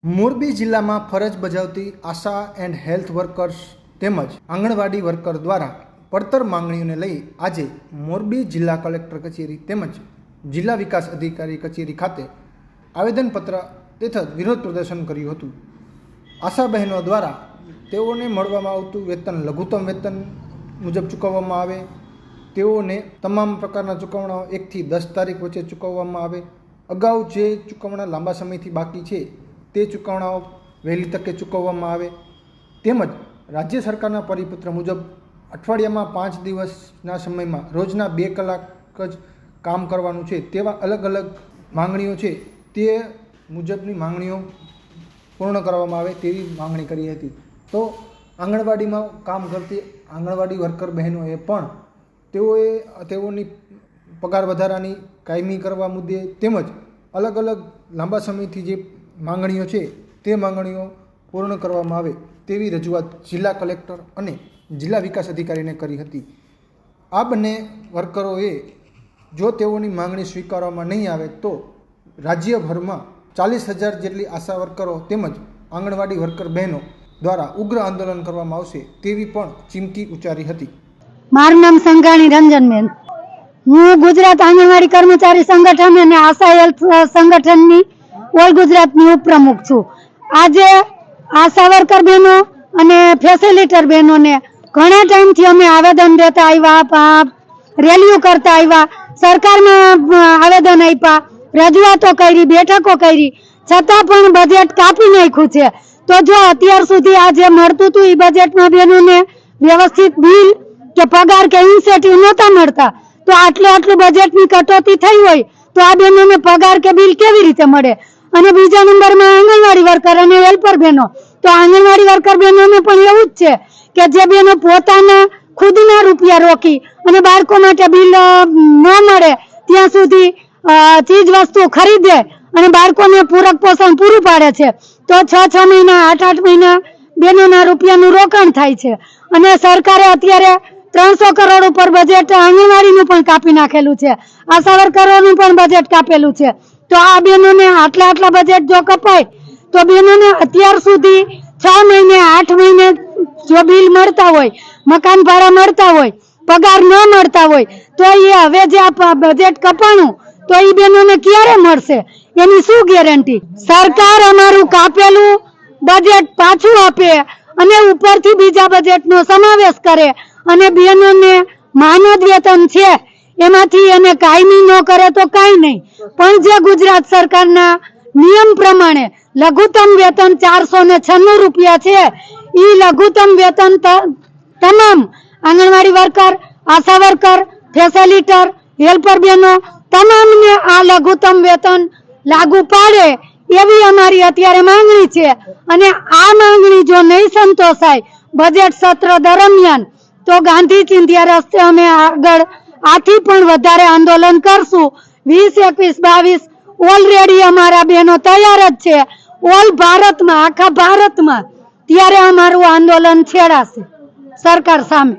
મોરબી જિલ્લામાં ફરજ બજાવતી આશા and health workers તેમજ આંગણવાડી વર્કર દ્વારા પડતર માંગણીઓને લઈ આજે મોરબી જિલ્લા કલેક્ટર કચેરી તેમજ જિલ્લા વિકાસ અધિકારી કચેરી ખાતે આવેદનપત્ર તથા વિરોધ પ્રદર્શન કર્યું હતું। આશા બહેનો દ્વારા તેઓને મળવામાં આવતું વેતન લઘુત્તમ વેતન મુજબ ચૂકવવામાં આવે, તેઓને તમામ પ્રકારના ચૂકવણાઓ 1 થી 10 તારીખ વચ્ચે ચૂકવવામાં આવે, અગાઉ જે ચૂકવણા લાંબા સમયથી બાકી છે તે ચૂકવણાઓ વહેલી તકે ચૂકવવામાં આવે, તેમજ રાજ્ય સરકારના પરિપત્ર મુજબ અઠવાડિયામાં 5 દિવસના સમયમાં રોજના 2 કલાક જ કામ કરવાનું છે તેવા અલગ અલગ માંગણીઓ છે તે મુજબની માંગણીઓ પૂર્ણ કરવામાં આવે તેવી માંગણી કરી હતી। તો આંગણવાડીમાં કામ કરતી આંગણવાડી વર્કર બહેનોએ પણ તેઓની પગાર વધારાની કાયમી કરવા મુદ્દે તેમજ અલગ અલગ લાંબા સમયથી જે માંગણીઓ છે તે માંગણીઓ પૂર્ણ કરવામાં આવે તેવી રજૂઆત જિલ્લા કલેક્ટર અને જિલ્લા વિકાસ અધિકારીને કરી હતી। આ બંને વર્કરોએ જો તેઓની માંગણી સ્વીકારવામાં નહીં આવે તો રાજ્યભરમાં 40,000 જેટલી આશા વર્કરો તેમજ આંગણવાડી વર્કર બહેનો દ્વારા ઉગ્ર આંદોલન કરવામાં આવશે તેવી પણ ચીમકી ઉચ્ચારી હતી। મારું નામ સંઘાણી રંજનબેન, હું ગુજરાત આંગણવાડી કર્મચારી સંગઠન અને આશા હેલ્થ સંગઠનની ઓલ ગુજરાતની ઉપપ્રમુખ છું। આજે આશા વર્કર બહેનો અને ફેસિલિટર બહેનોને ઘણા ટાઈમથી અમે આવેદન દેતા આવ્યા, રેલીઓ કરતા આવ્યા, સરકારમાં આવેદન આપ્યા, રજૂઆતો કરી, બેઠકો કરી, છતાં પણ બજેટ કાપી નાખ્યું છે। તો જો અત્યાર સુધી આ જે મળતું હતું એ બજેટમાં બહેનોને વ્યવસ્થિત બિલ કે પગાર કે ઇન્સેન્ટિવ નહોતા મળતા, તો આટલું બજેટની કટોતી થઈ હોય તો આ બહેનોને પગાર કે બિલ કેવી રીતે મળે? અને બીજા નંબરમાં આંગણવાડી વર્કર અને હેલ્પર બહેનો, તો આંગણવાડી વર્કર બહેનોને પણ એવું જ છે કે જે બહેનો પોતાના ખુદના રૂપિયા રોકી અને બાળકો માટે બિલ ન મળે ત્યાં સુધી ચીજ વસ્તુ ખરીદે અને બાળકોને પૂરક પોષણ પૂરું પાડે છે, તો 6 મહિના 8 મહિના બહેનોના રૂપિયાનું રોકાણ થાય છે। અને સરકારે અત્યારે 300 કરોડ ઉપર બજેટ આંગણવાડીનું પણ કાપી નાખેલું છે, આશા વર્કરોનું પણ બજેટ કાપેલું છે। તો આ બહેનોને આટલા બજેટ જો કપાય તો બહેનોને અત્યાર સુધી 6 મહિને 8 મહિને જો બિલ મળતા હોય, મકાન ભાડા મળતા હોય, પગાર ન મળતા હોય, તો એ હવે જે આ બજેટ કપાણું તો એ બહેનોને ક્યારે મળશે એની શું ગેરંટી? સરકાર અમારું કાપેલું બજેટ પાછું આપે અને ઉપરથી બીજા બજેટનો સમાવેશ કરે અને બહેનોને માનદ વેતન છે એમાંથી એને કાયમી ન કરે તો કાંઈ નહીં, પણ જે ગુજરાત સરકારના નિયમ પ્રમાણે લઘુત્તમ વેતન 496 રૂપિયા છે એ લઘુત્તમ વેતન તમામ આંગણવાડી વર્કર, આશા વર્કર, ફેસિલિટર, હેલ્પર બહેનો તમામને આ લઘુત્તમ વેતન લાગુ પાડે એવી અમારી અત્યારે માંગણી છે। અને આ માંગણી જો નહીં સંતોષાય બજેટ સત્ર દરમિયાન તો ગાંધી ચિંધ્યા રસ્તે અમે આગળ આથી પણ વધારે આંદોલન કરશું। 20, 21, 22 ઓલરેડી અમારા બહેનો તૈયાર જ છે ઓલ ભારતમાં, આખા ભારતમાં, ત્યારે અમારું આંદોલન છેડાશે સરકાર સામે।